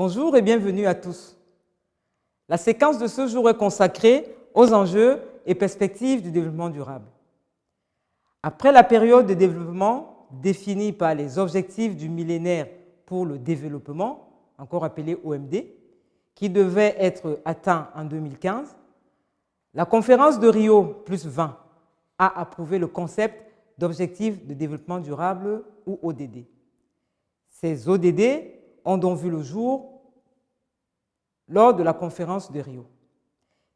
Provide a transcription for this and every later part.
Bonjour et bienvenue à tous. La séquence de ce jour est consacrée aux enjeux et perspectives du développement durable. Après la période de développement définie par les objectifs du millénaire pour le développement, encore appelé OMD, qui devait être atteint en 2015, la conférence de Rio plus 20 a approuvé le concept d'objectifs de développement durable ou ODD. Ces ODD ont donc vu le jour lors de la conférence de Rio.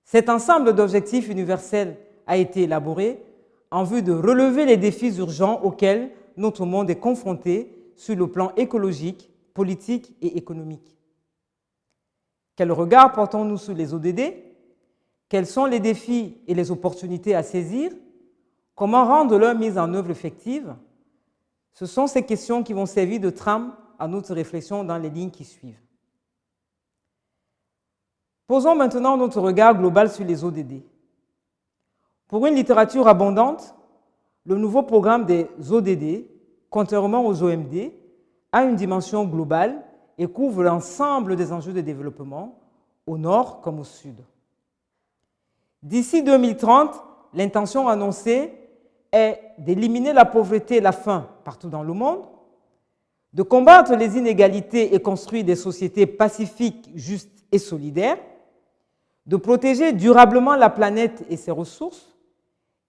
Cet ensemble d'objectifs universels a été élaboré en vue de relever les défis urgents auxquels notre monde est confronté sur le plan écologique, politique et économique. Quel regard portons-nous sur les ODD? Quels sont les défis et les opportunités à saisir? Comment rendre leur mise en œuvre effective? Ce sont ces questions qui vont servir de trame à notre réflexion dans les lignes qui suivent. Posons maintenant notre regard global sur les ODD. Pour une littérature abondante, le nouveau programme des ODD, contrairement aux OMD, a une dimension globale et couvre l'ensemble des enjeux de développement, au nord comme au sud. D'ici 2030, l'intention annoncée est d'éliminer la pauvreté et la faim partout dans le monde, de combattre les inégalités et construire des sociétés pacifiques, justes et solidaires, de protéger durablement la planète et ses ressources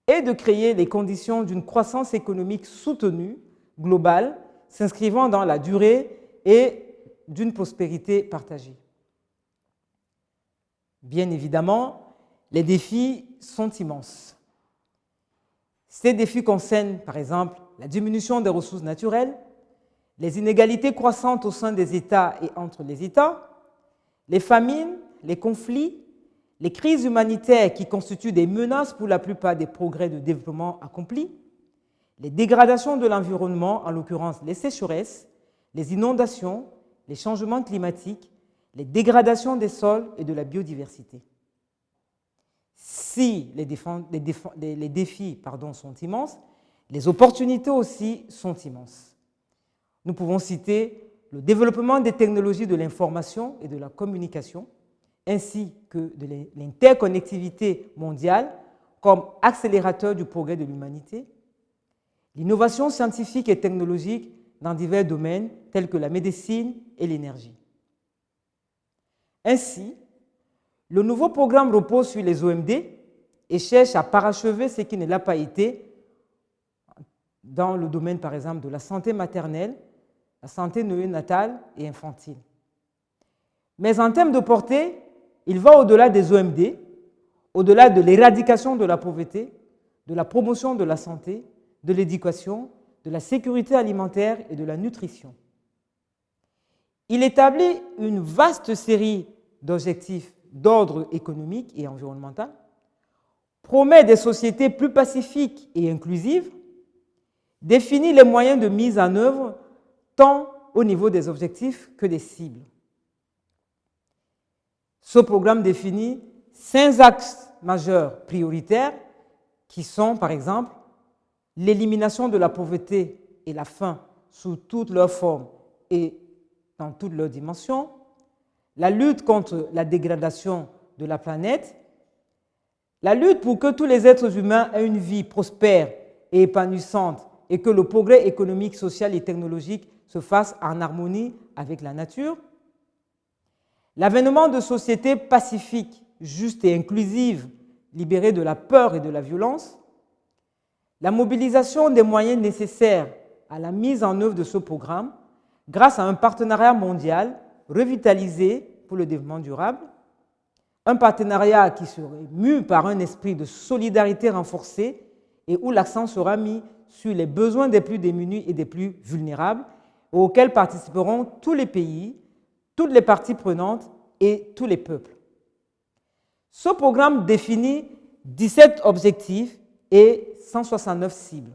et de créer les conditions d'une croissance économique soutenue, globale, s'inscrivant dans la durée et d'une prospérité partagée. Bien évidemment, les défis sont immenses. Ces défis concernent, par exemple, la diminution des ressources naturelles, les inégalités croissantes au sein des États et entre les États, les famines, les conflits, les crises humanitaires qui constituent des menaces pour la plupart des progrès de développement accomplis, les dégradations de l'environnement, en l'occurrence les sécheresses, les inondations, les changements climatiques, les dégradations des sols et de la biodiversité. Si les défis sont immenses, les opportunités aussi sont immenses. Nous pouvons citer le développement des technologies de l'information et de la communication, ainsi que de l'interconnectivité mondiale comme accélérateur du progrès de l'humanité, l'innovation scientifique et technologique dans divers domaines tels que la médecine et l'énergie. Ainsi, le nouveau programme repose sur les OMD et cherche à parachever ce qui ne l'a pas été dans le domaine, par exemple, de la santé maternelle, la santé néonatale et infantile. Mais en termes de portée, il va au-delà des OMD, au-delà de l'éradication de la pauvreté, de la promotion de la santé, de l'éducation, de la sécurité alimentaire et de la nutrition. Il établit une vaste série d'objectifs d'ordre économique et environnemental, promet des sociétés plus pacifiques et inclusives, définit les moyens de mise en œuvre tant au niveau des objectifs que des cibles. Ce programme définit 5 axes majeurs prioritaires qui sont, par exemple, l'élimination de la pauvreté et la faim sous toutes leurs formes et dans toutes leurs dimensions, la lutte contre la dégradation de la planète, la lutte pour que tous les êtres humains aient une vie prospère et épanouissante et que le progrès économique, social et technologique se fasse en harmonie avec la nature, l'avènement de sociétés pacifiques, justes et inclusives, libérées de la peur et de la violence, la mobilisation des moyens nécessaires à la mise en œuvre de ce programme grâce à un partenariat mondial revitalisé pour le développement durable, un partenariat qui serait mu par un esprit de solidarité renforcé et où l'accent sera mis sur les besoins des plus démunis et des plus vulnérables, auxquels participeront tous les pays, toutes les parties prenantes et tous les peuples. Ce programme définit 17 objectifs et 169 cibles.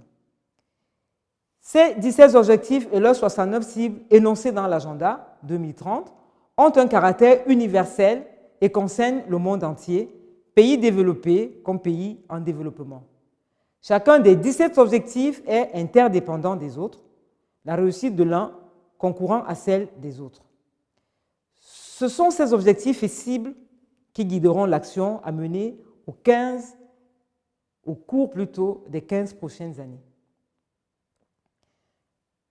Ces 17 objectifs et leurs 69 cibles énoncés dans l'agenda 2030 ont un caractère universel et concernent le monde entier, pays développés comme pays en développement. Chacun des 17 objectifs est interdépendant des autres, la réussite de l'un concourant à celle des autres. Ce sont ces objectifs et cibles qui guideront l'action à mener au cours des 15 prochaines années.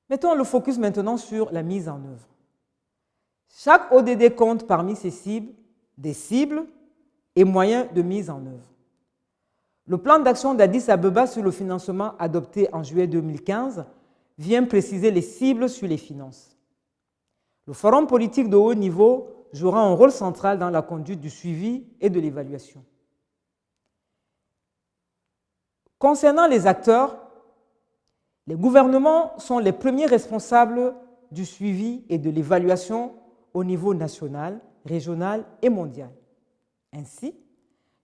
Mettons le focus maintenant sur la mise en œuvre. Chaque ODD compte parmi ses cibles des cibles et moyens de mise en œuvre. Le plan d'action d'Addis Abeba sur le financement adopté en juillet 2015 vient préciser les cibles sur les finances. Le forum politique de haut niveau jouera un rôle central dans la conduite du suivi et de l'évaluation. Concernant les acteurs, les gouvernements sont les premiers responsables du suivi et de l'évaluation au niveau national, régional et mondial. Ainsi,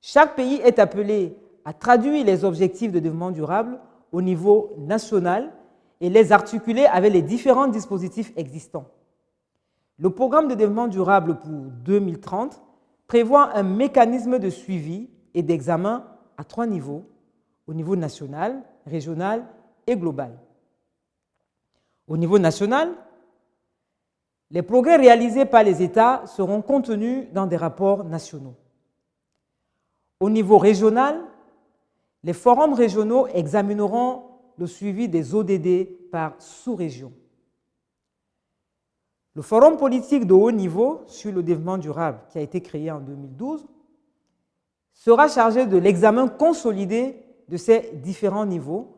chaque pays est appelé à traduire les objectifs de développement durable au niveau national et les articuler avec les différents dispositifs existants. Le programme de développement durable pour 2030 prévoit un mécanisme de suivi et d'examen à 3 niveaux, au niveau national, régional et global. Au niveau national, les progrès réalisés par les États seront contenus dans des rapports nationaux. Au niveau régional, les forums régionaux examineront le suivi des ODD par sous-région. Le forum politique de haut niveau sur le développement durable, qui a été créé en 2012, sera chargé de l'examen consolidé de ces différents niveaux,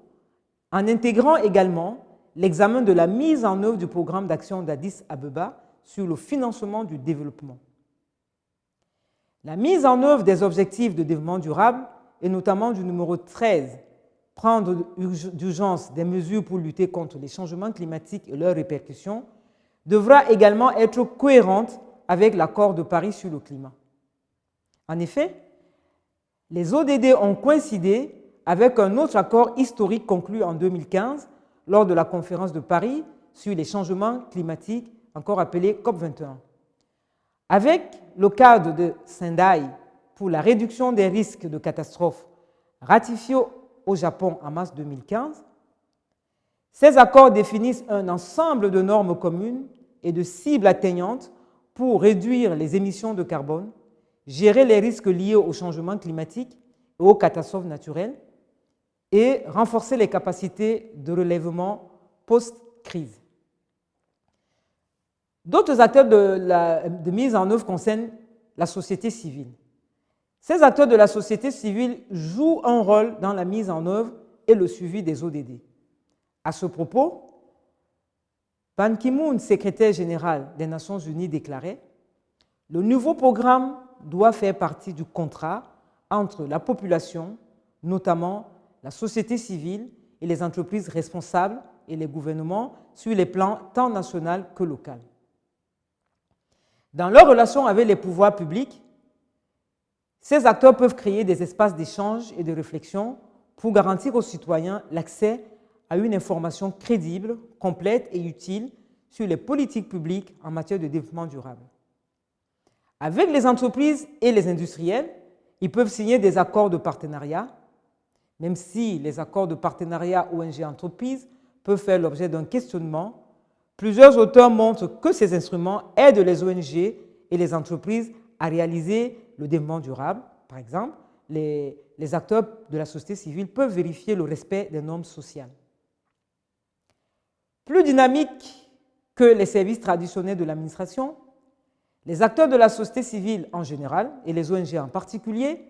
en intégrant également l'examen de la mise en œuvre du programme d'action d'Addis Abeba sur le financement du développement. La mise en œuvre des objectifs de développement durable, et notamment du numéro 13, prendre d'urgence des mesures pour lutter contre les changements climatiques et leurs répercussions, devra également être cohérente avec l'accord de Paris sur le climat. En effet, les ODD ont coïncidé avec un autre accord historique conclu en 2015 lors de la conférence de Paris sur les changements climatiques, encore appelé COP21. Avec le cadre de Sendai pour la réduction des risques de catastrophes ratifié au Japon en mars 2015, ces accords définissent un ensemble de normes communes et de cibles atteignantes pour réduire les émissions de carbone, gérer les risques liés au changement climatique et aux catastrophes naturelles et renforcer les capacités de relèvement post-crise. D'autres acteurs de mise en œuvre concernent la société civile. Ces acteurs de la société civile jouent un rôle dans la mise en œuvre et le suivi des ODD. À ce propos, Ban Ki-moon, secrétaire général des Nations Unies, déclarait « Le nouveau programme doit faire partie du contrat entre la population, notamment la société civile et les entreprises responsables et les gouvernements sur les plans tant national que local. » Dans leur relation avec les pouvoirs publics, ces acteurs peuvent créer des espaces d'échange et de réflexion pour garantir aux citoyens l'accès à une information crédible, complète et utile sur les politiques publiques en matière de développement durable. Avec les entreprises et les industriels, ils peuvent signer des accords de partenariat, même si les accords de partenariat ONG-entreprises peuvent faire l'objet d'un questionnement. Plusieurs auteurs montrent que ces instruments aident les ONG et les entreprises à réaliser le développement durable. Par exemple, les acteurs de la société civile peuvent vérifier le respect des normes sociales. Plus dynamiques que les services traditionnels de l'administration, les acteurs de la société civile en général, et les ONG en particulier,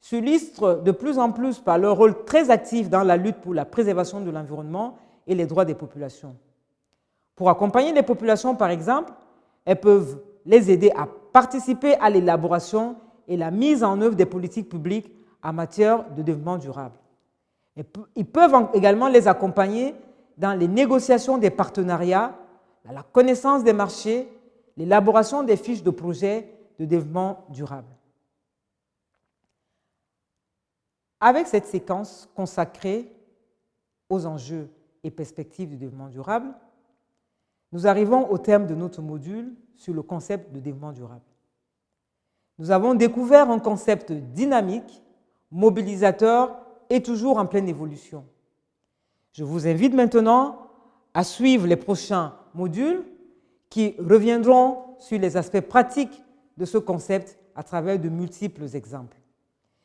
s'illustrent de plus en plus par leur rôle très actif dans la lutte pour la préservation de l'environnement et les droits des populations. Pour accompagner les populations, par exemple, elles peuvent les aider à participer à l'élaboration et la mise en œuvre des politiques publiques en matière de développement durable. Ils peuvent également les accompagner dans les négociations des partenariats, dans la connaissance des marchés, l'élaboration des fiches de projet de développement durable. Avec cette séquence consacrée aux enjeux et perspectives du développement durable, nous arrivons au terme de notre module sur le concept de développement durable. Nous avons découvert un concept dynamique, mobilisateur et toujours en pleine évolution. Je vous invite maintenant à suivre les prochains modules qui reviendront sur les aspects pratiques de ce concept à travers de multiples exemples.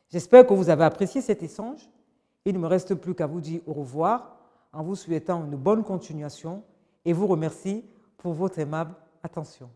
J'espère que vous avez apprécié cet échange. Il ne me reste plus qu'à vous dire au revoir en vous souhaitant une bonne continuation et vous remercie pour votre aimable attention.